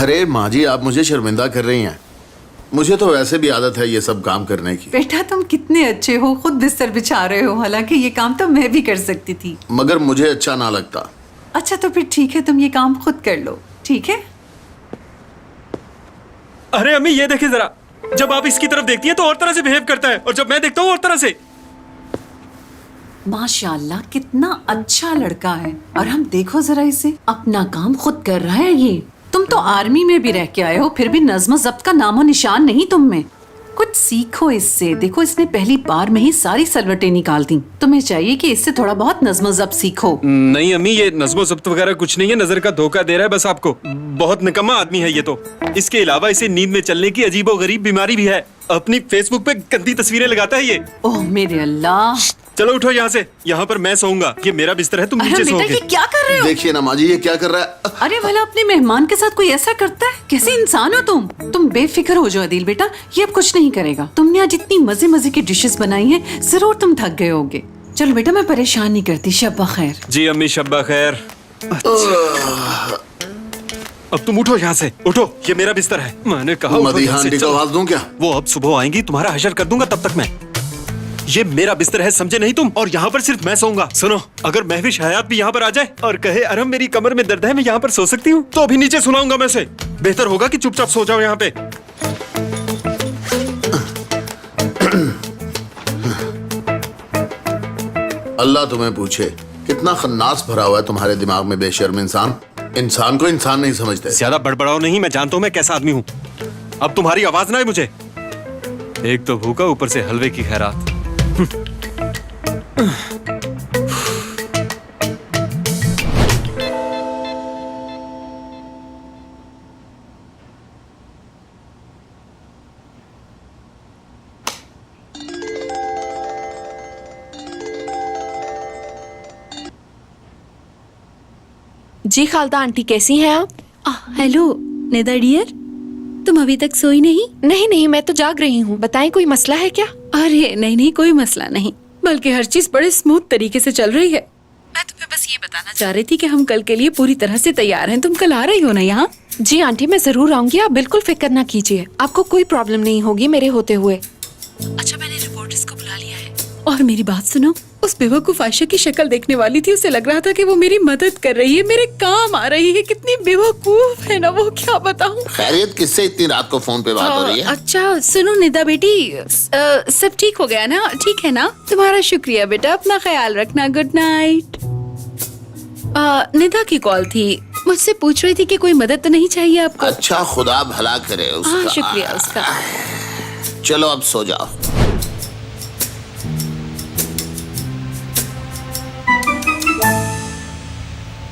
अरे माँ जी, आप मुझे शर्मिंदा कर रही हैं। मुझे तो वैसे भी आदत है ये सब काम करने की। बेटा तुम कितने अच्छे हो, खुद बिस्तर बिछा रहे हो, हालांकि ये काम तो मैं भी कर सकती थी। मगर मुझे अच्छा ना लगता। अच्छा तो फिर ठीक है, तुम ये काम खुद कर लो, ठीक है? अरे अम्मी ये देखिए जरा, जब आप इसकी तरफ देखती हैं तो और तरह से बिहेव करता है और जब मैं देखता हूँ और तरह से। माशाल्लाह कितना अच्छा लड़का है। और हम देखो जरा इसे, अपना काम खुद कर रहा है ये। तुम तो आर्मी में भी रह के आए हो, फिर भी नज्म जब्त का नामो निशान नहीं तुम में। कुछ सीखो इससे। देखो इसने पहली बार में ही सारी सलवटें निकाल दी। तुम्हें चाहिए कि इससे थोड़ा बहुत नज्म जब्त सीखो। नहीं अम्मी, ये नज्मो जब्त वगैरह कुछ नहीं है, नजर का धोखा दे रहा है बस आपको। बहुत निकम्मा आदमी है ये तो। इसके अलावा इसे नींद में चलने की अजीबोगरीब बीमारी भी है। अपनी फेसबुक पे गंदी तस्वीरें लगाता है ये। ओह मेरे अल्लाह। चलो उठो यहाँ से, यहाँ पर मैं सोऊंगा। ये मेरा बिस्तर है, तुम नीचे बेटा सोओगे। ये क्या कर रहे हो? देखिए ना माँ जी, ये क्या कर रहा है। अरे भला अपने मेहमान के साथ कोई ऐसा करता है? कैसे इंसान हो तुम? तुम बेफिक्र हो जाओ अदील बेटा, ये अब कुछ नहीं करेगा। तुमने आज इतनी मजे मजे की डिशेस बनाई हैं, जरूर तुम थक गए होगे। चलो बेटा मैं परेशान नहीं करती, शब्बा खैर। जी अम्मी शब्बा खैर। अब तुम उठो यहाँ से, उठो, ये मेरा बिस्तर है। मैंने कहा उठो मदीहा यहाँ से, आंटी को चलो। आवाज दूं क्या? वो अब सुबह आएंगी, तुम्हारा हशर कर दूंगा तब तक मैं। ये मेरा बिस्तर है, समझे नहीं तुम? और यहाँ पर सिर्फ मैं सोऊंगा। सुनो, अगर महविश हयात भी यहाँ पर आ जाए और कहे अरम मेरी कमर में दर्द है, मैं यहाँ पर सो सकती हूँ, तो अभी नीचे सुनाऊंगा मैं से। बेहतर होगा कि चुपचाप सो जाओ यहाँ पे। अल्लाह तुम्हें पूछे, कितना खन्नास भरा हुआ है तुम्हारे दिमाग में बेशर्म इंसान। इंसान को इंसान नहीं समझते। ज्यादा बड़बड़ाओ नहीं, मैं जानता हूँ मैं कैसा आदमी हूँ। अब तुम्हारी आवाज ना आए मुझे। एक तो भूखा, ऊपर से हलवे की खैरात। जी खालदा आंटी, कैसी हैं आप? हेलो निदा डियर, तुम अभी तक सोई नहीं? नहीं नहीं, मैं तो जाग रही हूँ। बताएं, कोई मसला है क्या? अरे नहीं नहीं, कोई मसला नहीं, बल्कि हर चीज बड़े स्मूथ तरीके से चल रही है। मैं तुम्हें बस ये बताना चाह रही थी कि हम कल के लिए पूरी तरह से तैयार हैं। तुम कल आ रही हो ना यहाँ? जी आंटी, मैं जरूर आऊंगी, आप बिल्कुल फिक्र ना कीजिए। आपको कोई प्रॉब्लम नहीं होगी मेरे होते हुए। अच्छा, मैंने रिपोर्टर्स को बुला लिया है। और मेरी बात सुनो, उस बेवकूफ आयशा की शक्ल देखने वाली थी, उसे लग रहा था कि वो मेरी मदद कर रही है, मेरे काम आ रही है। कितनी बेवकूफ है ना वो, क्या बताऊं। खैरियत, किससे इतनी रात को फोन पे बात हो रही है? अच्छा सुनो निदा बेटी, सब ठीक हो गया ना? ठीक है ना? तुम्हारा शुक्रिया बेटा, अपना ख्याल रखना। Good night. निदा की कॉल थी, मुझसे पूछ रही थी कि कोई मदद तो नहीं चाहिए आपको। अच्छा, खुदा भला करे उसका। हाँ शुक्रिया उसका। चलो अब सो जाओ।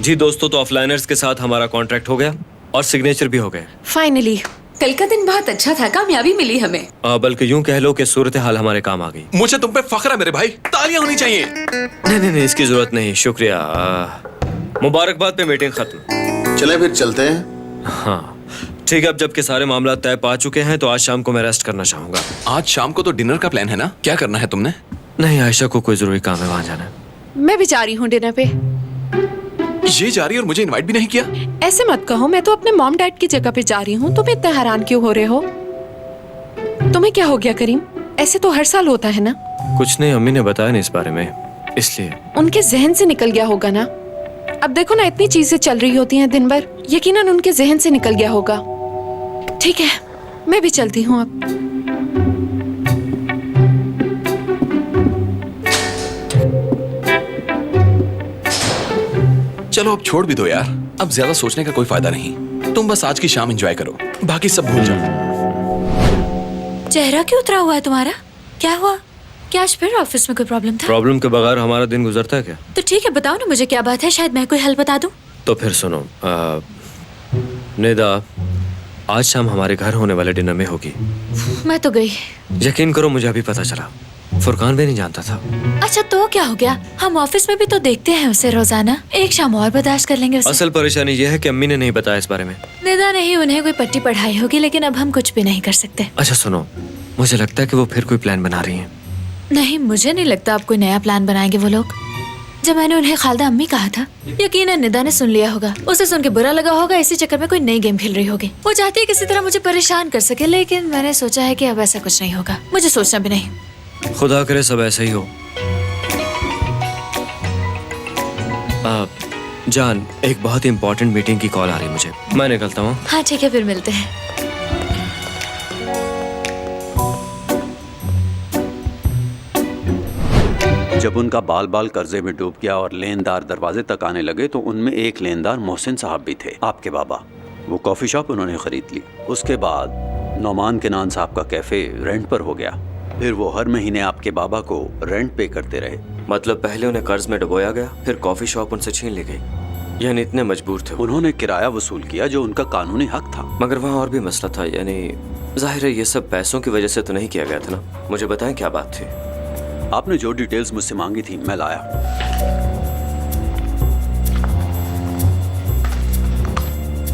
जी दोस्तों, तो ऑफलाइनर्स के साथ हमारा कॉन्ट्रैक्ट हो गया और सिग्नेचर भी हो गए। फाइनली। कल का दिन बहुत अच्छा था, कामयाबी मिली हमें। बल्कि यूं कह लो कि सूरत हाल हमारे काम आ गई। मुझे तुम पे फख्र है मेरे भाई, तालियां होनी चाहिए। नहीं, इसकी जरूरत नहीं, शुक्रिया। मुबारकबाद पे मीटिंग खत्म। चले फिर चलते हैं। हाँ ठीक है, अब जबकि सारे मामला तय पा चुके हैं तो आज शाम को मैं रेस्ट करना चाहूंगा। आज शाम को तो डिनर का प्लान है ना? क्या करना है तुमने? नहीं, आयशा को कोई जरूरी काम है, वहां जाना है। मैं भी जा रही हूँ डिनर पे। ये जा रही और मुझे इनवाइट भी नहीं किया। ऐसे मत कहो, मैं तो अपने मॉम डैड की जगह पे जा रही हूँ। तुम इतना हैरान क्यों हो रहे हो? तुम्हें क्या हो गया करीम? ऐसे तो हर साल होता है ना? कुछ नहीं, अम्मी ने बताया नहीं इस बारे में, इसलिए। उनके जहन से निकल गया होगा ना। अब देखो ना, इतनी चीजें चल रही होती हैं दिन भर, यकीनन उनके जहन से निकल गया होगा। ठीक है, मैं भी चलती हूँ अब। चलो अब छोड़ भी दो यार, अब ज्यादा सोचने का कोई फायदा नहीं। तुम बस आज की शाम एंजॉय करो, बाकी सब भूल जाओ। चेहरा क्यों उतरा हुआ है तुम्हारा? क्या हुआ? क्या आज फिर ऑफिस में कोई प्रॉब्लम था? प्रॉब्लम के बगैर हमारा दिन गुजरता है क्या? तो ठीक है, बताओ ना मुझे क्या बात है, शायद मैं कोई हल बता दूं। तो फिर सुनो, निदा आज शाम हमारे घर होने वाले डिनर में होगी। मैं तो गई। यकीन करो, मुझे अभी पता चला, फुरकान भी नहीं जानता था। अच्छा तो क्या हो गया? हम ऑफिस में भी तो देखते हैं उसे रोजाना, एक शाम और बर्दाश्त कर लेंगे उसे। असल परेशानी यह है कि अम्मी ने नहीं बताया इस बारे में। निदा नहीं, उन्हें कोई पट्टी पढ़ाई होगी, लेकिन अब हम कुछ भी नहीं कर सकते। अच्छा सुनो, मुझे लगता है कि वो फिर कोई प्लान बना रही हैं। नहीं, मुझे नहीं लगता अब कोई नया प्लान बनाएंगे वो लोग। जब मैंने उन्हें खालदा अम्मी कहा था, यकीनन निदा ने सुन लिया होगा। उसे सुन के बुरा लगा होगा, इसी चक्कर में कोई नई गेम खेल रही होगी। वो चाहती है किसी तरह मुझे परेशान कर सके, लेकिन मैंने सोचा है कि अब ऐसा कुछ नहीं होगा। मुझे सोचना भी नहीं। खुदा करे सब ऐसा ही हो। जान, एक बहुत ही इम्पोर्टेंट मीटिंग की कॉल आ रही है मुझे, मैं निकलता हूँ। हाँ ठीक है, फिर मिलते हैं। जब उनका बाल बाल कर्जे में डूब गया और लेनदार दरवाजे तक आने लगे तो उनमें एक लेनदार मोहसिन साहब भी थे, आपके बाबा। वो कॉफी शॉप उन्होंने खरीद ली। उसके बाद नौमान केनान साहब का कैफे रेंट पर हो गया। फिर वो हर महीने आपके बाबा को रेंट पे करते रहे। मतलब पहले उन्हें कर्ज में डुबोया गया, फिर कॉफी शॉप उनसे छीन ली गई, यानी इतने मजबूर थे। उन्होंने किराया वसूल किया जो उनका कानूनी हक था। मगर वहाँ और भी मसला था, यानी जाहिर है ये सब पैसों की वजह से तो नहीं किया गया था ना। मुझे बताएं क्या बात थी। आपने जो डिटेल्स मुझसे मांगी थी मैं लाया।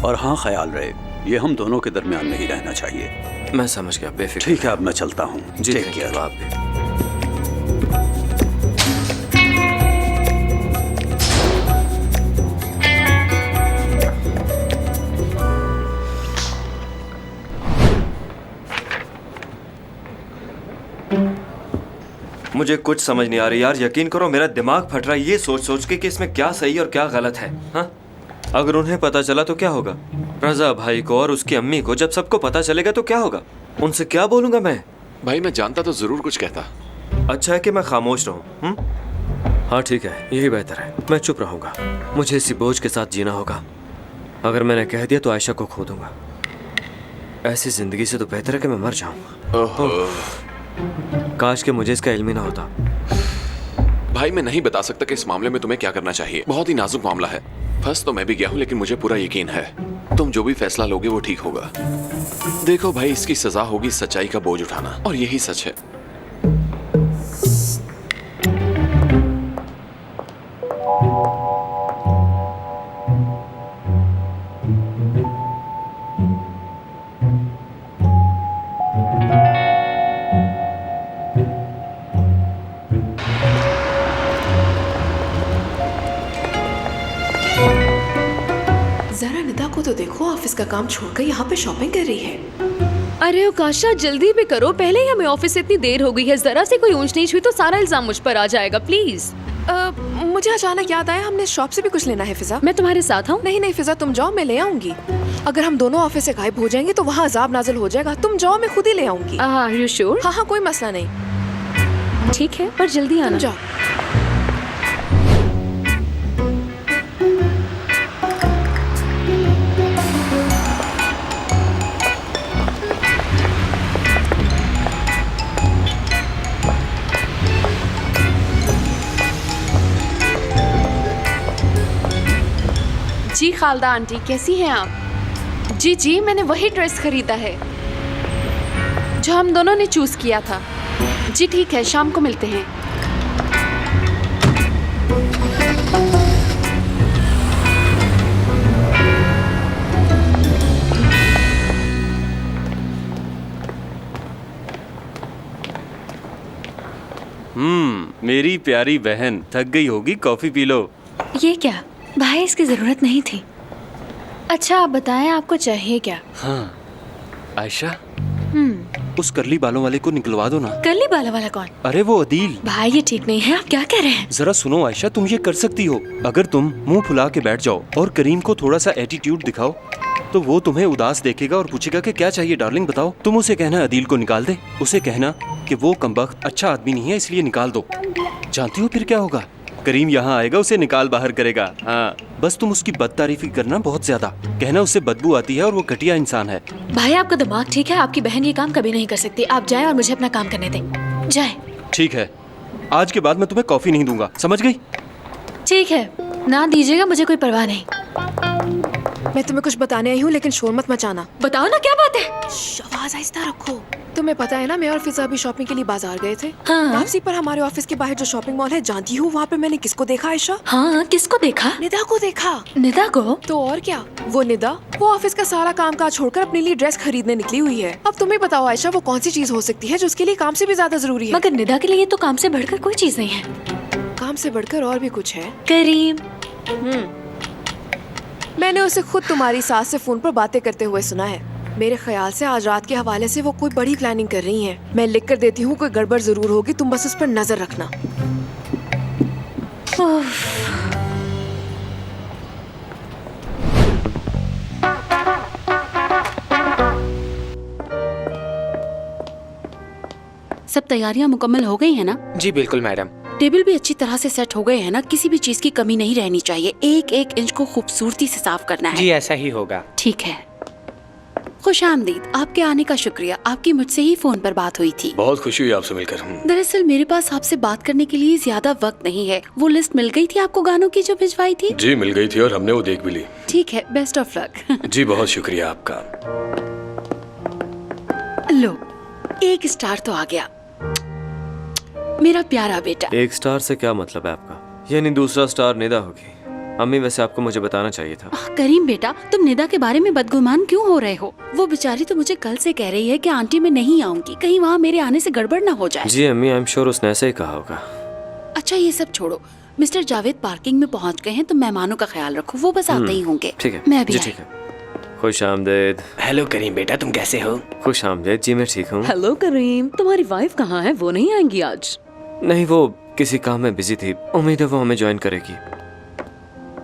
और हाँ, ख्याल रहे ये हम दोनों के दरमियान में ही रहना चाहिए। मैं समझ गया, बेफिक्र। ठीक है, अब मैं चलता हूँ। जी टेक केयर। आप भी। मुझे कुछ समझ नहीं आ रही यार, यकीन करो मेरा दिमाग फट रहा है ये सोच सोच के कि इसमें क्या सही और क्या गलत है। हाँ, अगर उन्हें पता चला तो क्या होगा, रजा भाई को और उसकी अम्मी को। जब सबको पता चलेगा तो क्या होगा, उनसे क्या बोलूंगा मैं। भाई मैं जानता तो जरूर कुछ कहता। अच्छा है कि मैं खामोश रहूं। हाँ ठीक है, यही बेहतर है, मैं चुप रहूंगा। मुझे इसी बोझ के साथ जीना होगा। अगर मैंने कह दिया तो आयशा को खो दूंगा। ऐसी जिंदगी से तो बेहतर है कि मैं मर जाऊं। काश कि मुझे इसका इल्म ही ना होता। भाई मैं नहीं बता सकता कि इस मामले में तुम्हें क्या करना चाहिए, बहुत ही नाजुक मामला है। फंस तो मैं भी गया हूँ, लेकिन मुझे पूरा यकीन है तुम जो भी फैसला लोगे वो ठीक होगा। देखो भाई, इसकी सजा होगी सच्चाई का बोझ उठाना, और यही सच है। जरा निदा को तो देखो, ऑफिस का काम छोड़कर यहाँ पे शॉपिंग कर रही है। अरे काशा, जल्दी भी करो, पहले ही हमें ऑफिस से इतनी देर हो गई है। जरा से कोई ऊंच नीच हुई तो सारा इल्जाम मुझ पर आ जाएगा। प्लीज। मुझे अचानक याद आया, हमने शॉप से भी कुछ लेना है। फिजा, मैं तुम्हारे साथ हूँ। नहीं नहीं फिजा, तुम जाओ, मैं ले आऊंगी। अगर हम दोनों ऑफिस से गायब हो जाएंगे तो वहाँ अजाब नाजिल हो जाएगा। तुम जाओ, मैं खुद ही ले आऊंगी। Are you sure? हाँ हाँ, कोई मसला नहीं। ठीक है, पर जल्दी आना। तुम जाओ। जी खालदा आंटी, कैसी हैं आप? जी जी, मैंने वही ड्रेस खरीदा है जो हम दोनों ने चूज किया था। जी ठीक है, शाम को मिलते हैं। मेरी प्यारी बहन, थक गई होगी, कॉफी पी लो। ये क्या भाई, इसकी जरूरत नहीं थी। अच्छा आप बताएं, आपको चाहिए क्या? हाँ आयशा, उस करली बालों वाले को निकलवा दो ना। करली बाला वाला कौन? अरे वो अदील। भाई ये ठीक नहीं है, आप क्या कह रहे हैं? जरा सुनो आयशा, तुम ये कर सकती हो। अगर तुम मुंह फुला के बैठ जाओ और करीम को थोड़ा सा एटीट्यूड दिखाओ तो वो तुम्हें उदास देखेगा और पूछेगा कि क्या चाहिए डार्लिंग बताओ। तुम उसे कहना अदील को निकाल दे। उसे कहना कि वो कमबख्त अच्छा आदमी नहीं है, इसलिए निकाल दो। जानती हो फिर क्या होगा? करीम यहाँ आएगा, उसे निकाल बाहर करेगा। हाँ, बस तुम उसकी बदतारीफी करना बहुत ज्यादा। कहना उससे बदबू आती है और वो घटिया इंसान है। भाई आपका दिमाग ठीक है? आपकी बहन ये काम कभी नहीं कर सकती। आप जाएं और मुझे अपना काम करने दें। जाएं। ठीक है, आज के बाद मैं तुम्हें कॉफी नहीं दूंगा, समझ गई? ठीक है, ना दीजिएगा, मुझे कोई परवाह नहीं। मैं तुम्हें कुछ बताने आई हूँ, लेकिन शोर मत मचाना। बताओ ना क्या बात है। आवाज आहिस्ता रखो। तुम्हें पता है ना, मैं और फिजा भी शॉपिंग के लिए बाजार गए थे। हाँ। वापसी पर हमारे ऑफिस के बाहर जो शॉपिंग मॉल है, जानती हूँ वहाँ पे मैंने किसको देखा आयशा? हाँ, किसको देखा? निदा को देखा। निदा को? तो और क्या, वो निदा वो ऑफिस का सारा काम काज छोड़कर अपने लिए ड्रेस खरीदने निकली हुई है। अब तुम्हें बताओ आयशा, वो कौन सी चीज हो सकती है जो उसके लिए काम से भी ज्यादा जरूरी है? मगर निदा के लिए तो काम से बढ़कर कोई चीज नहीं है। काम काम से बढ़कर और भी कुछ है। करीम, मैंने उसे खुद तुम्हारी सास से फोन पर बातें करते हुए सुना है। मेरे ख्याल से आज रात के हवाले से वो कोई बड़ी प्लानिंग कर रही हैं। मैं लिख कर देती हूँ, कोई गड़बड़ जरूर होगी, तुम बस उस पर नजर रखना। सब तैयारियां मुकम्मल हो गई है ना? जी बिल्कुल मैडम। टेबल भी अच्छी तरह से सेट हो गए हैं ना? किसी भी चीज की कमी नहीं रहनी चाहिए। एक एक इंच को खूबसूरती से साफ करना है। जी ऐसा ही होगा। ठीक है। खुश आमदीद, आपके आने का शुक्रिया। आपकी मुझसे ही फोन पर बात हुई थी। बहुत खुशी हुई आपसे मिलकर। दरअसल मेरे पास आपसे बात करने के लिए ज्यादा वक्त नहीं है। वो लिस्ट मिल गई थी आपको गानों की जो भिजवाई थी? जी मिल गई थी और हमने वो देख भी ली। ठीक है, बेस्ट ऑफ लक। जी बहुत शुक्रिया आपका। लो, एक स्टार तो आ गया मेरा प्यारा बेटा। एक स्टार से क्या मतलब है आपका? यानी दूसरा स्टार निदा होगी। अम्मी वैसे आपको मुझे बताना चाहिए था। करीम बेटा, तुम निदा के बारे में बदगुमान क्यों हो रहे हो? वो बेचारी तो मुझे कल से कह रही है कि आंटी मैं नहीं आऊंगी, कहीं वहाँ मेरे आने से गड़बड़ ना हो जाए। जी अम्मी, आई एम श्योर उसने ऐसे ही कहा होगा। अच्छा ये सब छोड़ो, मिस्टर जावेद पार्किंग में पहुँच गए हैं, तुम मेहमानों का ख्याल रखो, वो बस आते ही होंगे। ठीक है, मैं भी जी आई। ठीक है। खुश आमदेद। हेलो करीम बेटा, तुम कैसे हो? खुश आमदेद जी, मैं ठीक हूँ। हेलो करीम, तुम्हारी वाइफ कहाँ है? वो नहीं आएंगी आज? नहीं, वो किसी काम में बिजी थी। उम्मीद है वो हमें ज्वाइन करेगी।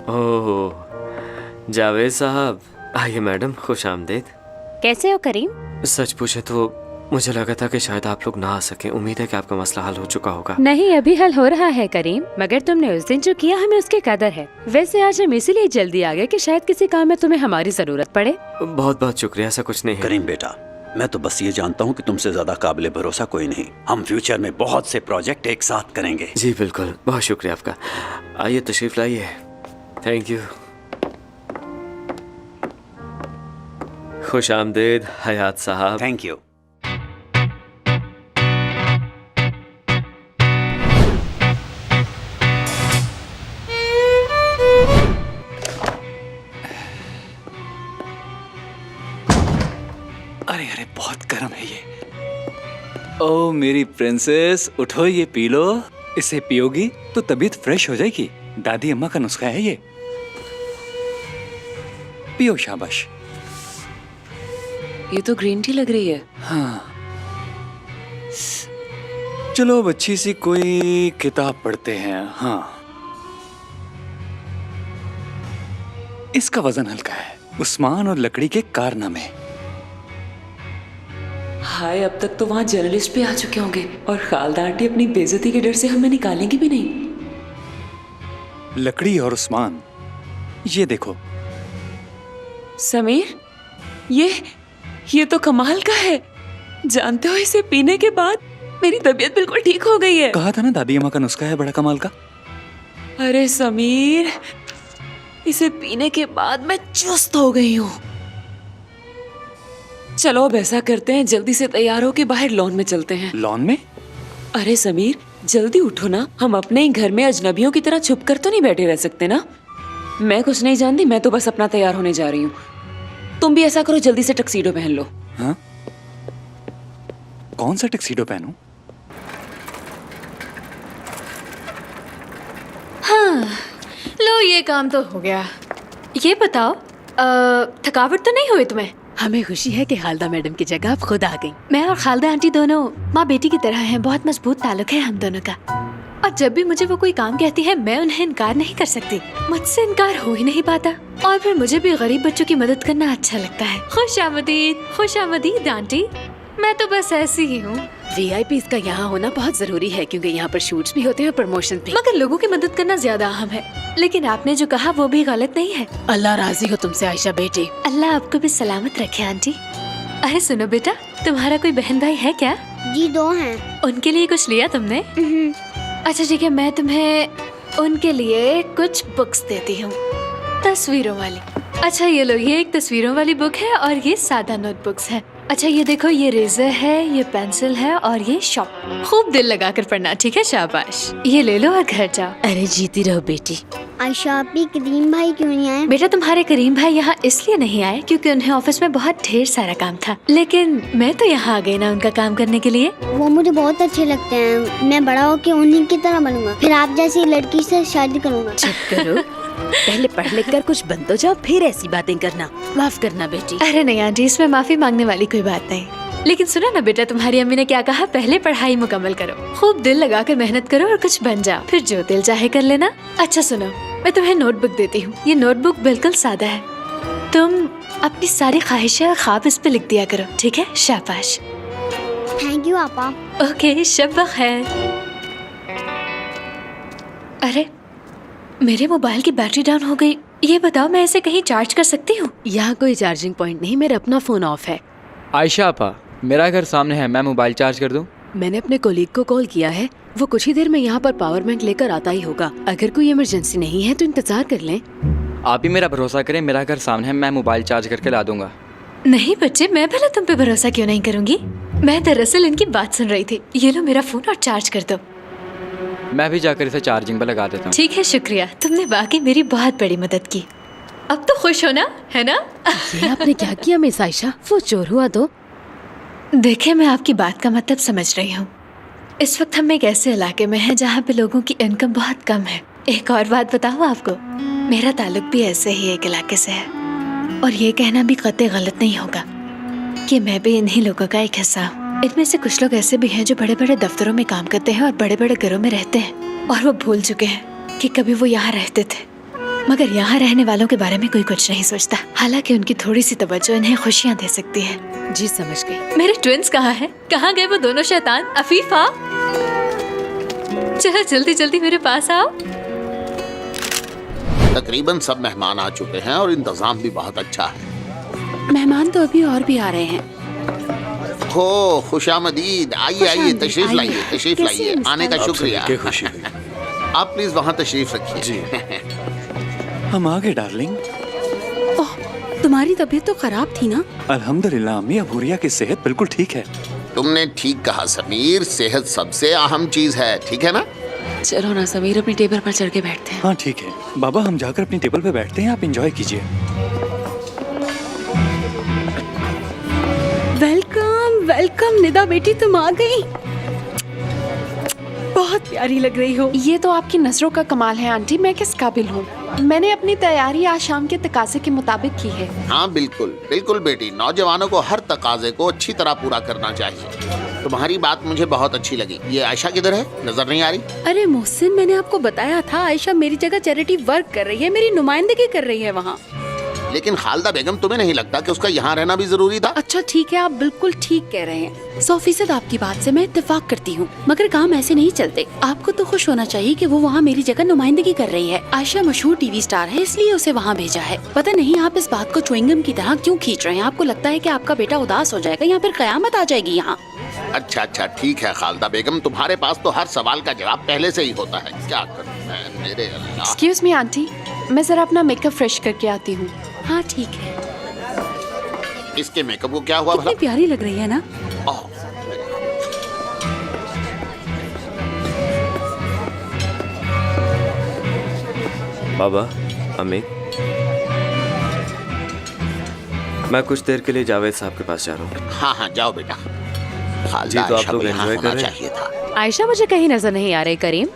ओह जावेद साहब, आइए मैडम, खुश आमदेद। कैसे हो करीम? सच पूछे तो मुझे लगा था कि शायद आप लोग ना आ सके। उम्मीद है कि आपका मसला हल हो चुका होगा। नहीं, अभी हल हो रहा है करीम, मगर तुमने उस दिन जो किया हमें उसकी कदर है। वैसे आज हम इसीलिए जल्दी आ गए कि शायद किसी काम में तुम्हें हमारी जरूरत पड़े। बहुत बहुत शुक्रिया, ऐसा कुछ नहीं है। करीम बेटा, मैं तो बस ये जानता हूँ कि तुमसे ज्यादा काबिल भरोसा कोई नहीं। हम फ्यूचर में बहुत से प्रोजेक्ट एक साथ करेंगे। जी बिल्कुल, बहुत शुक्रिया आपका। आइए तशरीफ लाइए। Thank you. खुश आमदेद हयात साहब। Thank you. अरे अरे बहुत गर्म है ये। ओ मेरी प्रिंसेस, उठो ये पी लो। इसे पियोगी तो तबीयत फ्रेश हो जाएगी। दादी अम्मा का नुस्खा है ये। पियो, शाबाश। ये तो ग्रीन टी लग रही है। हाँ चलो अब अच्छी सी कोई किताब पढ़ते हैं। हाँ इसका वजन हल्का है। उस्मान और लकड़ी के कारनामे। हाय, अब तक तो वहाँ जर्नलिस्ट भी आ चुके होंगे और खालदा आंटी अपनी बेइज्जती के डर से हमें निकालेंगी भी नहीं। लकड़ी और उस्मान, ये देखो। समीर, ये तो कमाल का है। जानते हो, इसे पीने के बाद मेरी तबीयत बिल्कुल ठीक हो गई है। कहा था ना दादी अम्मा का नुस्खा है बड़ा कमाल का। अरे समीर, इसे पीने के बाद मैं चुस्त हो गई हूँ। चलो अब ऐसा करते हैं, जल्दी से तैयार हो के बाहर लॉन में चलते हैं। लॉन में? अरे समीर, जल्दी उठो ना। हम अपने ही घर में अजनबियों की तरह छुप कर तो नहीं बैठे रह सकते ना। मैं कुछ नहीं जानती, मैं तो बस अपना तैयार होने जा रही हूँ। तुम भी ऐसा करो, जल्दी से टक्सीडो पहन लो। हाँ? कौन सा टक्सीडो पहनूं? हाँ, लो ये काम तो हो गया। ये बताओ, थकावट तो नहीं हुई तुम्हें? हमें खुशी है कि खालदा मैडम की जगह आप खुद आ गई। मैं और खालदा आंटी दोनों माँ बेटी की तरह हैं। बहुत मजबूत ताल्लुक है हम दोनों का। और जब भी मुझे वो कोई काम कहती है, मैं उन्हें इनकार नहीं कर सकती। मुझसे इनकार हो ही नहीं पाता। और फिर मुझे भी गरीब बच्चों की मदद करना अच्छा लगता है। खुश आमदीद आंटी। मैं तो बस ऐसी ही हूँ। VIPs का यहाँ होना बहुत जरूरी है, क्योंकि यहाँ पर शूट्स भी होते हैं और प्रमोशन भी। मगर लोगों की मदद करना ज्यादा अहम है। लेकिन आपने जो कहा वो भी गलत नहीं है। अल्लाह राजी हो तुमसे आयशा बेटी। अल्लाह आपको भी सलामत रखे आंटी। अरे सुनो बेटा, तुम्हारा कोई बहन भाई है क्या? जी 2 हैं। उनके लिए कुछ लिया तुमने? अच्छा ठीक है, मैं तुम्हें उनके लिए कुछ बुक्स देती हूँ, तस्वीरों वाली। अच्छा ये लो, ये एक तस्वीरों वाली बुक है और ये सादा नोटबुक्स है। अच्छा ये देखो, ये रेजर है, ये पेंसिल है और ये शॉप। खूब दिल लगा कर पढ़ना, ठीक है? शाबाश। ये ले लो और घर जाओ। अरे जीती रहो बेटी। आयशा आपी करीम भाई क्यों नहीं आए? बेटा तुम्हारे करीम भाई यहाँ इसलिए नहीं आए क्योंकि उन्हें ऑफिस में बहुत ढेर सारा काम था, लेकिन मैं तो यहाँ आ गई ना उनका काम करने के लिए। वो मुझे बहुत अच्छे लगते हैं। मैं बड़ा होके उन्हीं की तरह बनूंगा, फिर आप जैसी लड़की से शादी करूंगा। चुप करो, पहले पढ़ लिख कर कुछ बन तो जाओ, फिर ऐसी बातें करना। माफ करना बेटी। अरे नहीं आंटी, इसमें माफी मांगने वाली कोई बात नहीं। लेकिन सुनो ना बेटा, तुम्हारी अम्मी ने क्या कहा, पहले पढ़ाई मुकम्मल करो, खूब दिल लगाकर मेहनत करो और कुछ बन जाओ, फिर जो दिल चाहे कर लेना। अच्छा सुनो, मैं तुम्हें नोटबुक देती हूँ। ये नोटबुक बिल्कुल सादा है, तुम अपनी सारी ख्वाहिशें और ख्वाब इस पे लिख दिया करो, ठीक है? शाबाश। थैंक यू आपा। ओके, शब खैर। अरे मेरे मोबाइल की बैटरी डाउन हो गई। ये बताओ मैं इसे कहीं चार्ज कर सकती हूँ? यहाँ कोई चार्जिंग पॉइंट नहीं, मेरा अपना फोन ऑफ है। आयशा आपा, मेरा घर सामने है, मैं मोबाइल चार्ज कर दूं? मैंने अपने कोलीग को कॉल किया है, वो कुछ ही देर में यहाँ पर पावर बैंक लेकर आता ही होगा। अगर कोई इमरजेंसी नहीं है तो इंतजार कर लें। आप ही मेरा भरोसा करें, मेरा घर सामने है, मैं मोबाइल चार्ज करके ला दूंगा। नहीं बच्चे, मैं भला तुम पे भरोसा क्यों नहीं करूँगी? मैं दरअसल इनकी बात सुन रही थी। ये लो मेरा फोन और चार्ज कर दो। मैं भी जाकर इसे चार्जिंग पर लगा देता हूँ। ठीक है, शुक्रिया, तुमने वाकई मेरी बहुत बड़ी मदद की। अब तो खुश हो ना, है ना? ये आपने क्या किया मिस आयशा? वो चोर हुआ तो? देखिए, मैं आपकी बात का मतलब समझ रही हूँ। इस वक्त हम एक ऐसे इलाके में हैं जहाँ पे लोगों की इनकम बहुत कम है। एक और बात बताऊँ आपको, मेरा ताल्लुक भी ऐसे ही एक इलाके से है, और ये कहना भी कतई गलत नहीं होगा कि मैं भी इन्हीं लोगों का एक हिस्सा हूँ। इनमें से कुछ लोग ऐसे भी हैं जो बड़े बड़े दफ्तरों में काम करते हैं और बड़े बड़े घरों में रहते हैं, और वो भूल चुके हैं कि कभी वो यहाँ रहते थे। मगर यहाँ रहने वालों के बारे में कोई कुछ नहीं सोचता, हालांकि उनकी थोड़ी सी तवज्जो इन्हें खुशियाँ दे सकती है। जी समझ गई। मेरे ट्विंस कहाँ हैं? कहाँ गए वो दोनों शैतान? अफीफा, चलो जल्दी जल्दी मेरे पास आओ। तकरीबन सब मेहमान आ चुके हैं और इंतजाम भी बहुत अच्छा है। मेहमान तो अभी और भी आ रहे हैं। हो खुशामदीद, आइए आइए, तशरीफ लाइए, तशरीफ कैसे लाइए, आने का शुक्रिया। क्या खुशी हुई। आप प्लीज वहाँ तशरीफ रखिए। जी। हम आ गए डार्लिंग। ओह, तुम्हारी तबीयत तो खराब थी ना? अल्हम्दुलिल्लाह अम्मी, अब हुरिया की सेहत बिल्कुल ठीक है। तुमने ठीक कहा समीर, सेहत सबसे अहम चीज है, ठीक है ना? चलो ना समीर, अपनी टेबल पर चढ़ के बैठते हैं। हाँ ठीक है बाबा, हम जाकर अपनी टेबल पे बैठते हैं, आप एंजॉय कीजिए। वेलकम वेलकम निदा बेटी, तुम आ गई। बहुत प्यारी लग रही हो। ये तो आपकी नजरों का कमाल है आंटी, मैं किस काबिल हूँ? मैंने अपनी तैयारी आज शाम के तकाजे के मुताबिक की है। हाँ बिल्कुल बिल्कुल बेटी, नौजवानों को हर तकाजे को अच्छी तरह पूरा करना चाहिए। तुम्हारी बात मुझे बहुत अच्छी लगी। ये आयशा किधर है, नजर नहीं आ रही? अरे मोहसिन, मैंने आपको बताया था आयशा मेरी जगह चैरिटी वर्क कर रही है, मेरी नुमाइंदगी कर रही है वहाँ। लेकिन खालदा बेगम, तुम्हें नहीं लगता कि उसका यहाँ रहना भी जरूरी था? अच्छा ठीक है, आप बिल्कुल ठीक कह रहे हैं। 100% आपकी बात से मैं इत्तेफाक करती हूँ, मगर काम ऐसे नहीं चलते। आपको तो खुश होना चाहिए कि वो वहाँ मेरी जगह नुमाइंदगी कर रही है। आयशा मशहूर टीवी स्टार है, इसलिए उसे वहाँ भेजा है। पता नहीं आप इस बात को च्युइंगम की तरह क्यों खींच रहे हैं? आपको लगता है कि आपका बेटा उदास हो जाएगा या फिर कयामत आ जाएगी यहाँ? अच्छा अच्छा ठीक है खालदा बेगम, तुम्हारे पास तो हर सवाल का जवाब पहले से ही होता है। क्या करूं मैं, मेरे अल्लाह। एक्सक्यूज मी आंटी, मैं जरा अपना मेकअप फ्रेश करके आती हूँ। हाँ ठीक है। इसके मेकअप को क्या हुआ भला? कितनी प्यारी लग रही है ना? ओह, बाबा, अम्मी, मैं कुछ देर के लिए जावेद साहब के पास जा रहा हूँ। हाँ हाँ जाओ बेटा। जी, तो आप लोग एंजॉय कर रहे हैं? चाहिए था। आयशा मुझे कहीं नजर नहीं आ रही। करीम,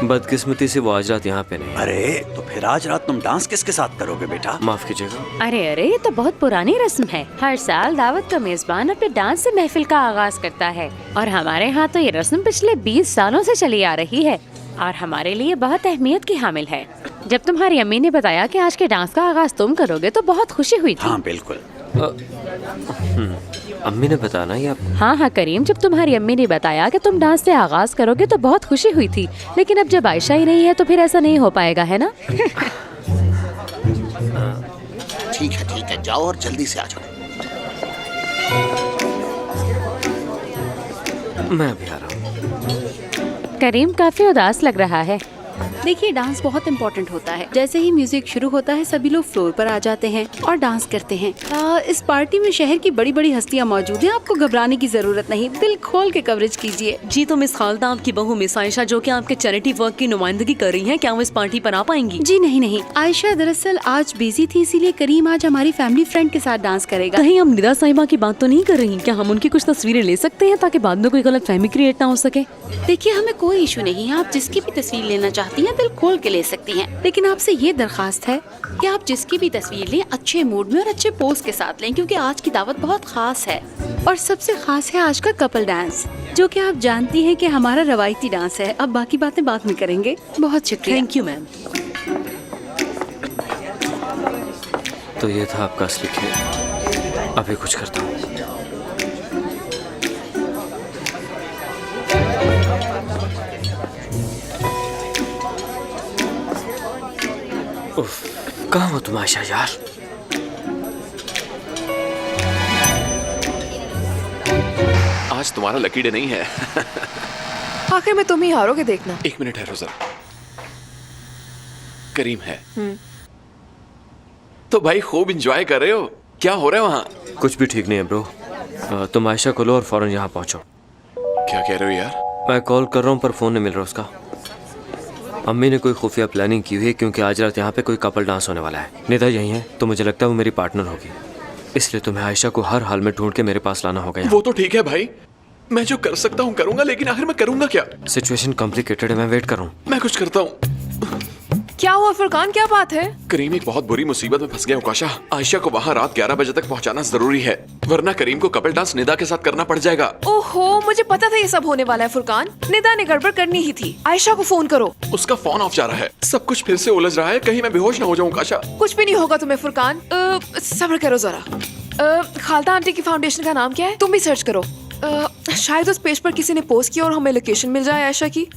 बदकिस्मती से वो आज रात यहाँ पे नहीं। अरे तो फिर आज रात तुम डांस किसके साथ करोगे बेटा? माफ कीजिएगा। अरे अरे, ये तो बहुत पुरानी रस्म है। हर साल दावत का मेजबान अपने डांस से महफिल का आगाज करता है, और हमारे यहाँ तो ये रस्म पिछले 20 सालों से चली आ रही है और हमारे लिए बहुत अहमियत की हामिल है। जब तुम्हारी अम्मी ने बताया कि आज के डांस का आगाज तुम करोगे तो बहुत खुशी हुई थी। हाँ बिल्कुल। अम्मी ने बताना ये आपको? हाँ हाँ करीम, जब तुम्हारी अम्मी ने बताया कि तुम डांस से आगाज करोगे तो बहुत खुशी हुई थी, लेकिन अब जब आयशा ही नहीं है तो फिर ऐसा नहीं हो पाएगा, है ना? ठीक है, जाओ और जल्दी से आ जाओ। मैं अभी आ रहा हूँ। करीम काफी उदास लग रहा है। देखिए डांस बहुत इम्पोर्टेंट होता है। जैसे ही म्यूजिक शुरू होता है सभी लोग फ्लोर पर आ जाते हैं और डांस करते हैं। इस पार्टी में शहर की बड़ी बड़ी हस्तियां मौजूद हैं, आपको घबराने की जरूरत नहीं, दिल खोल के कवरेज कीजिए। जी तो मिस खालदा, आपकी बहू मिस आयशा जो कि आपके चैरिटी वर्क की नुमाइंदगी कर रही हैं, क्या वो इस पार्टी पर आ पाएंगी? जी नहीं, आयशा दरअसल आज बिजी थी, इसीलिए करीम आज हमारी फैमिली फ्रेंड के साथ डांस करेगा। कहीं हम निदा साहिबा की बात तो नहीं कर रही? क्या हम उनकी कुछ तस्वीरें ले सकते हैं ताकि बाद में कोई गलत फहमी क्रिएट ना हो सके? देखिए हमें कोई इशू नहीं है, आप जिसकी भी तस्वीर लेना चाहती हैं दिल खोल के ले सकती हैं, लेकिन आपसे ये दरखास्त है कि आप जिसकी भी तस्वीर लें अच्छे मूड में और अच्छे पोज के साथ लें, क्योंकि आज की दावत बहुत खास है। और सबसे खास है आज का कपल डांस, जो कि आप जानती हैं कि हमारा रवायती डांस है। अब बाकी बातें बाद में करेंगे। बहुत शुक्रिया। Thank you ma'am. तो ये था आपका असली खेल। अभी कुछ करता हूँ। कहाँ हो तुम आयशा यार? आज तुम्हारा लकी डे नहीं है। आखिर में तुम ही हारोगे, देखना। एक मिनट है रोजा, करीम है तो भाई खूब एंजॉय कर रहे हो। क्या हो रहा है वहाँ? कुछ भी ठीक नहीं है ब्रो। तुम आयशा को लो और फौरन यहाँ पहुँचो। क्या कह रहे हो यार? मैं कॉल कर रहा हूँ पर फोन नहीं मिल रहा उसका। अम्मी ने कोई खुफिया प्लानिंग की हुई है क्योंकि आज रात यहाँ पे कोई कपल डांस होने वाला है। निदा यही है तो मुझे लगता है वो मेरी पार्टनर होगी, इसलिए तुम्हें आयशा को हर हाल में ढूंढ के मेरे पास लाना होगा। वो तो ठीक है भाई, मैं जो कर सकता हूँ करूंगा, लेकिन आखिर मैं करूंगा क्या? सिचुएशन कॉम्प्लिकेटेड है, मैं वेट कर रहा हूँ। मैं कुछ करता हूँ। क्या हुआ फुरकान, क्या बात है? करीम एक बहुत बुरी मुसीबत में फंस गया उकाशा। आयशा को वहाँ रात 11 बजे तक पहुँचाना जरूरी है, वरना करीम को कपल डांस निदा के साथ करना पड़ जाएगा। ओहो, मुझे पता था ये सब होने वाला है फुरकान। निदा ने गड़बड़ करनी ही थी। आयशा को फोन करो। उसका फोन ऑफ जा रहा है, सब कुछ फिर से उलझ रहा है, कहीं मैं बेहोश ना हो जाऊँ उकाशा। कुछ भी नहीं होगा तुम्हें फुरकान, सब्र करो जरा। खालदा आंटी की फाउंडेशन का नाम क्या है? तुम भी सर्च करो। शायद उस पेज पर किसी ने पोस्ट किया और हमें लोकेशन मिल जाए आयशा की।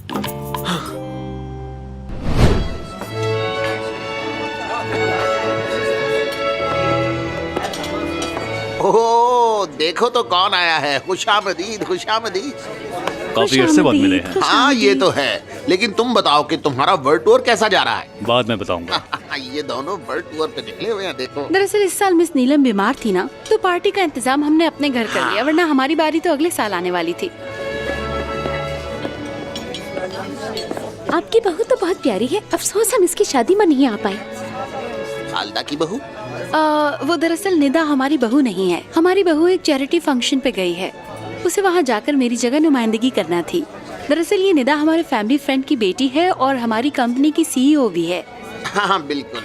ओह देखो तो कौन आया है। खुशामदीद खुशामदीद। काफी अरसे बाद मिले हैं। हाँ ये तो है, लेकिन तुम बताओ कि तुम्हारा वर्ल्ड टूर कैसा जा रहा है? बाद में बताऊंगा। ये दोनों वर्ल्ड टूर पे निकले हुए हैं। देखो दरअसल इस साल मिस नीलम बीमार थी ना, तो पार्टी का इंतजाम हमने अपने घर कर लिया, वरना हमारी बारी तो अगले साल आने वाली थी। आपकी बहू तो बहुत प्यारी है, अफसोस हम इसकी शादी में नहीं आ पाए। खालदा की बहू? वो दरअसल निदा हमारी बहू नहीं है। हमारी बहू एक चैरिटी फंक्शन पे गई है, उसे वहाँ जाकर मेरी जगह नुमाइंदगी करना थी। दरअसल ये निदा हमारे फैमिली फ्रेंड की बेटी है और हमारी कंपनी की CEO भी है। हाँ बिल्कुल।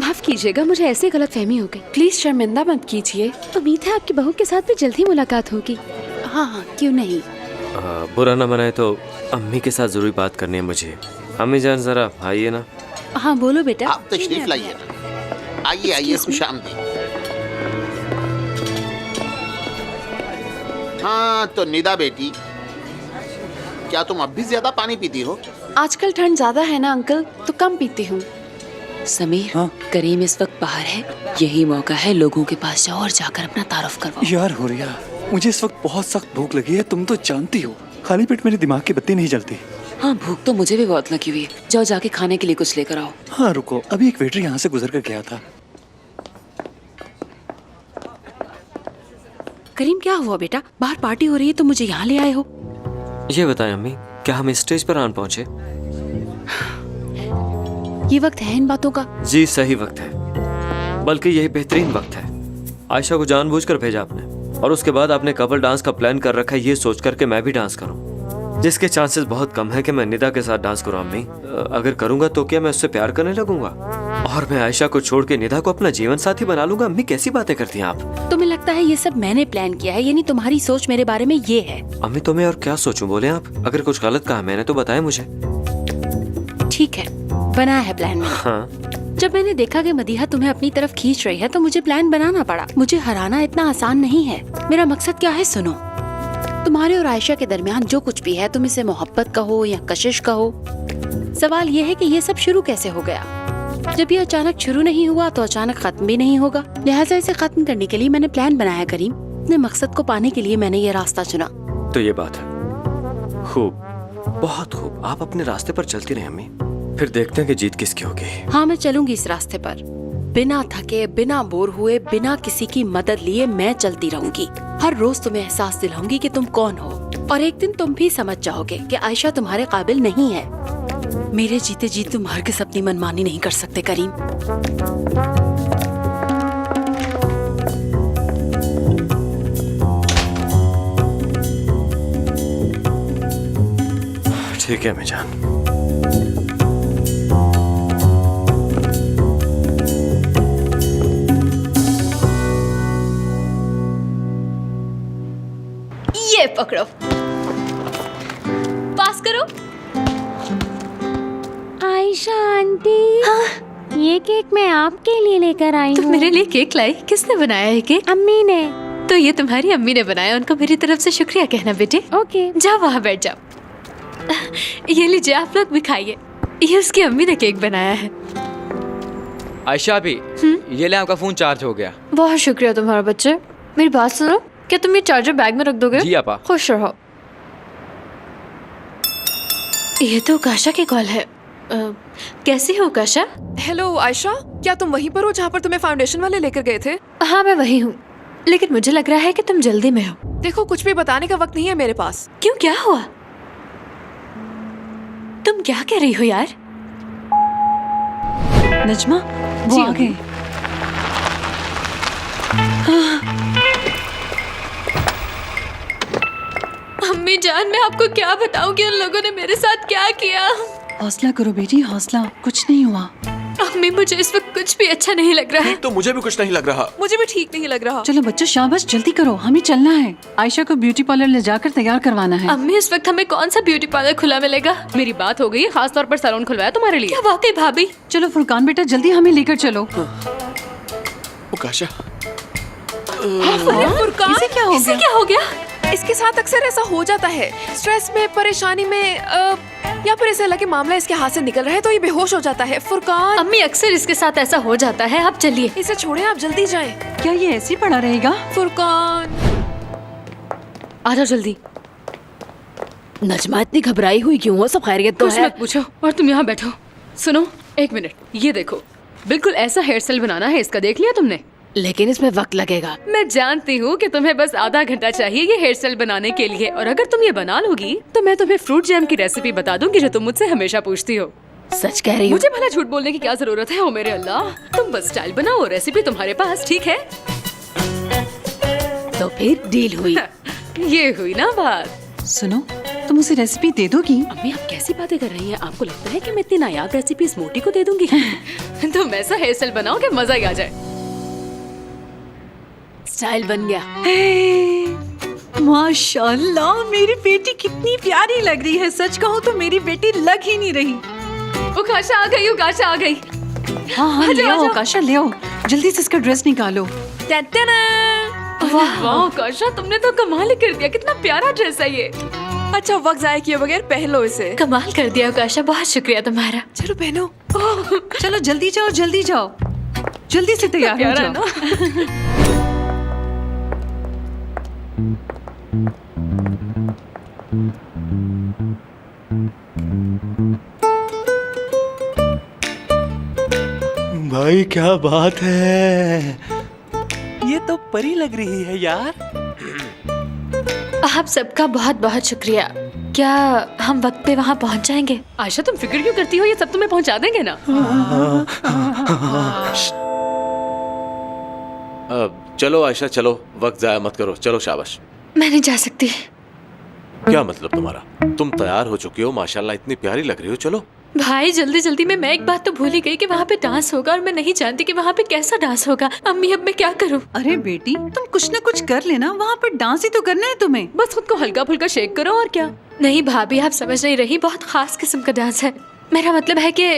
माफ कीजिएगा, मुझे ऐसे गलत फहमी हो गई। प्लीज शर्मिंदा मत कीजिए। उम्मीद है आपकी बहू के साथ भी जल्द ही मुलाकात होगी। हाँ क्यों नहीं। बुरा ना मनाए तो अम्मी के साथ जरूरी बात करनी है मुझे। अम्मी जान जरा आइए ना। हाँ बोलो बेटा। आप तशरीफ लाइए ना। आइए आइए खुशामदीद। हाँ तो निदा बेटी, क्या तुम अब भी ज्यादा पानी पीती हो? आजकल ठंड ज्यादा है ना अंकल, तो कम पीती हूँ। समीर, करीम इस वक्त बाहर है, यही मौका है, लोगों के पास जाओ और जाकर अपना तारुफ करवाओ। यार हुरिया, मुझे इस वक्त बहुत सख्त भूख लगी है, तुम तो जानती हो। खाली पेट मेरे दिमाग की बत्ती नहीं जलती। हाँ भूख तो मुझे भी बहुत लगी हुई है, जाओ जाके खाने के लिए कुछ लेकर आओ। हाँ रुको, अभी एक वेटर यहाँ से गुजर कर गया था। करीम क्या हुआ बेटा, बाहर पार्टी हो रही है तो मुझे यहाँ ले आए हो? ये बताएं अम्मी, क्या हम स्टेज पर आन पहुँचे? ये वक्त है इन बातों का? जी सही वक्त है, बल्कि यही बेहतरीन वक्त है। आयशा को जानबूझकर भेजा आपने और उसके बाद आपने कपल डांस का प्लान कर रखा है, ये सोच कर के मैं भी डांस करूं, जिसके चांसेस बहुत कम है कि मैं निदा के साथ डांस करूं। अम्मी अगर करूंगा तो क्या मैं उससे प्यार करने लगूंगा और मैं आयशा को छोड़ के निदा को अपना जीवन साथी बना लूंगा? अम्मी कैसी बातें करती हैं आप? तुम्हें लगता है ये सब मैंने प्लान किया है, यानी तुम्हारी सोच मेरे बारे में ये है? अम्मी तो मैं और क्या सोचूं, बोले आप। अगर कुछ गलत कहा मैंने तो बताएं मुझे। ठीक है, बनाया है प्लान मैंने। हाँ। जब मैंने देखा कि मदीहा तुम्हें अपनी तरफ खींच रही है तो मुझे प्लान बनाना पड़ा। मुझे हराना इतना आसान नहीं है। मेरा मकसद क्या है सुनो, तुम्हारे और आयशा के दरमियान जो कुछ भी है, तुम इसे मोहब्बत कहो या कशिश कहो, सवाल ये है कि ये सब शुरू कैसे हो गया। जब ये अचानक शुरू नहीं हुआ तो अचानक खत्म भी नहीं होगा। लिहाजा इसे खत्म करने के लिए मैंने प्लान बनाया करीम। अपने मकसद को पाने के लिए मैंने ये रास्ता चुना। तो ये बात है, खूब, बहुत खूब। आप अपने रास्ते पर चलती रहे अम्मी, फिर देखते हैं कि जीत किसकी होगी। हाँ, मैं चलूंगी इस रास्ते पर, बिना थके, बिना बोर हुए, बिना किसी की मदद लिए मैं चलती रहूंगी। हर रोज तुम्हें एहसास दिलाऊंगी कि तुम कौन हो, और एक दिन तुम भी समझ जाओगे कि आयशा तुम्हारे काबिल नहीं है। मेरे जीते जी तुम हर किस अपनी मनमानी नहीं कर सकते करीम। ठीक है अम्मीजान। ये पकड़ो, पास करो। आयशा आंटी, हाँ? ये केक मैं आपके लिए लेकर आई हूँ। तुम मेरे लिए केक लाई? किसने बनाया है केक? अम्मी ने। तो ये तुम्हारी अम्मी ने बनाया, उनको मेरी तरफ से शुक्रिया कहना बेटे। ओके, जाओ वहाँ बैठ जाओ। ये लीजिए, आप लोग भी खाइए। ये उसकी अम्मी ने केक बनाया है। आयशा भी, ये ले आपका फोन चार्ज हो गया। बहुत शुक्रिया तुम्हारा बच्चे। मेरी बात सुनो, क्या तुम ये चार्जर बैग में रख दोगे? जी आपा। खुश रहो। ये तो काशा की कॉल है। कैसी हो काशा? हेलो आयशा, क्या तुम वहीं पर हो जहाँ पर तुम्हें फाउंडेशन वाले लेकर गए थे? हाँ मैं वही हूँ, लेकिन मुझे लग रहा है कि तुम जल्दी में हो। देखो, कुछ भी बताने का वक्त नहीं है मेरे पास। क्यों, क्या हुआ? तुम क्या कह रही हो यार? नजमा, वो आ गए। अम्मी जान, मैं आपको क्या बताऊं कि उन लोगों ने मेरे साथ क्या किया। हौसला करो बेटी, हौसला, कुछ नहीं हुआ। अम्मी, मुझे इस वक्त कुछ भी अच्छा नहीं लग रहा है। तो मुझे भी कुछ नहीं लग रहा। मुझे भी ठीक नहीं लग रहा। चलो बच्चों, शाबाश, जल्दी करो, हमें चलना है। आयशा को ब्यूटी पार्लर ले जाकर तैयार करवाना है। अम्मी, इस वक्त हमें कौन सा ब्यूटी पार्लर खुला मिलेगा? मेरी बात हो गई है, खास तौर पर सैलून खुलवाया तुम्हारे लिए। क्या वाकई भाभी? चलो फुरकान बेटा, जल्दी हमें लेकर चलो। काशा, फुरकान, इसे क्या हो इसे गया? क्या हो गया? इसके साथ अक्सर ऐसा हो जाता है। स्ट्रेस में, परेशानी में, या फिर ऐसा लगे मामला इसके हाथ से निकल रहा है तो ये बेहोश हो जाता है। फुरकान, अम्मी, अक्सर इसके साथ ऐसा हो जाता है। आप चलिए। इसे छोड़े, आप जल्दी जाएं। क्या ये ऐसे ही पड़ा रहेगा? फुरकान, आ जाओ जल्दी। नजमा, इतनी घबराई हुई क्यों हो? सब खैरियत तो कुछ है? मत पूछो और तुम यहाँ बैठो। सुनो, एक मिनट, ये देखो, बिल्कुल ऐसा हेयर स्टाइल बनाना है इसका, देख लिया तुमने? लेकिन इसमें वक्त लगेगा। मैं जानती हूँ कि तुम्हें बस आधा घंटा चाहिए ये हेयर स्टाइल बनाने के लिए, और अगर तुम ये बना लोगी तो मैं तुम्हें फ्रूट जैम की रेसिपी बता दूंगी जो तुम मुझसे हमेशा पूछती हो। सच कह रही हो? मुझे भला झूठ बोलने की क्या जरूरत है? ओ मेरे अल्लाह, तुम बस स्टाइल बनाओ, रेसिपी तुम्हारे पास, ठीक है? तो फिर डील हुई। ये हुई ना बात। सुनो, तुम उसे रेसिपी दे दोगी? अम्मी, आप कैसी बातें कर रही हैं? आपको लगता है कि मैं इतनी नायाब रेसिपी इस मोटी को दे दूंगी? तुम ऐसा हेयर स्टाइल बनाओ कि मजा ही आ जाए। स्टाइल बन गया। माशाल्लाह, मेरी बेटी कितनी प्यारी लग रही है। सच कहूँ तो मेरी बेटी लग ही नहीं रही। उकाशा आ गई, उकाशा आ गई। हाँ हाँ, ले आओ काशा, ले आओ, जल्दी से इसका ड्रेस निकालो। वाह वाह काशा, तुमने तो कमाल ही कर दिया, कितना प्यारा ड्रेस है ये। अच्छा, वक्त जाए किए बगैर पहन लो इसे। कमाल कर दिया काशा, बहुत शुक्रिया तुम्हारा। चलो पहनो। चलो जल्दी जाओ, जल्दी जाओ, जल्दी से तैयार हो जाओ। भाई क्या बात है, ये तो परी लग रही है यार। आप सबका बहुत बहुत शुक्रिया। क्या हम वक्त पे वहाँ पहुँच जाएंगे? आयशा, तुम फिक्र क्यों करती हो? ये सब तुम्हें पहुंचा देंगे ना। चलो आयशा, चलो, वक्त जाया मत करो, चलो शाबाश। मैं नहीं जा सकती। क्या मतलब तुम्हारा? तुम तैयार हो चुकी हो, माशाल्लाह इतनी प्यारी लग रही हो। चलो भाई, जल्दी जल्दी में मैं एक बात तो भूल ही गई कि वहाँ पे डांस होगा, और मैं नहीं जानती कि वहाँ पे कैसा डांस होगा। अम्मी, अब मैं क्या करूँ? अरे बेटी, तुम कुछ न कुछ कर लेना, वहाँ पर डांस ही तो करना है तुम्हें। बस खुद को हल्का फुल्का शेक करो, और क्या। नहीं भाभी, आप समझ नहीं रही, बहुत खास किस्म का डांस है। मेरा मतलब है कि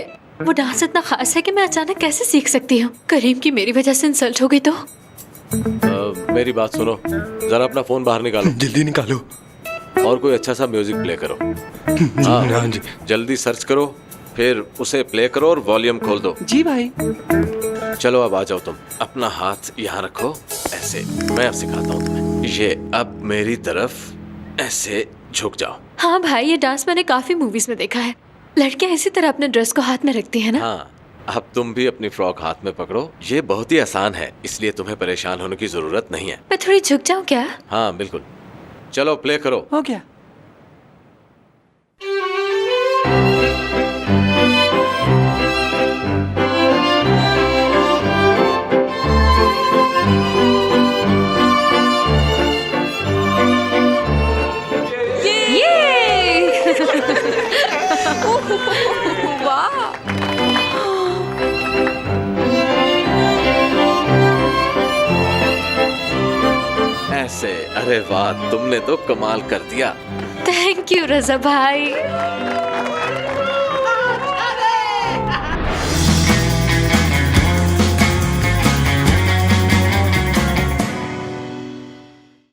वो डांस इतना खास है कि मैं अचानक कैसे सीख सकती हूँ? करीम की मेरी वजह से इंसल्ट हो गई तो? मेरी बात सुनो, जरा अपना फोन बाहर निकालो। जल्दी निकालो और कोई अच्छा सा म्यूजिक प्ले करो। हाँ जी, जल्दी सर्च करो, फिर उसे प्ले करो और वॉल्यूम खोल दो। जी भाई। चलो अब आ जाओ, तुम अपना हाथ यहाँ रखो, ऐसे। मैं अब सिखाता हूँ तुम्हें। ये अब मेरी तरफ ऐसे झुक जाओ। हाँ भाई, ये डांस मैंने काफी मूवीज में देखा है। लड़कियां इसी तरह अपने ड्रेस को हाथ में रखती है ना? हाँ, अब तुम भी अपनी फ्रॉक हाथ में पकड़ो। ये बहुत ही आसान है, इसलिए तुम्हें परेशान होने की जरूरत नहीं है। मैं थोड़ी झुक जाऊं क्या? हाँ बिल्कुल। चलो प्ले करो। हो गया। ऐसे, अरे वाह, तुमने तो कमाल कर दिया। थैंक यू रजा भाई।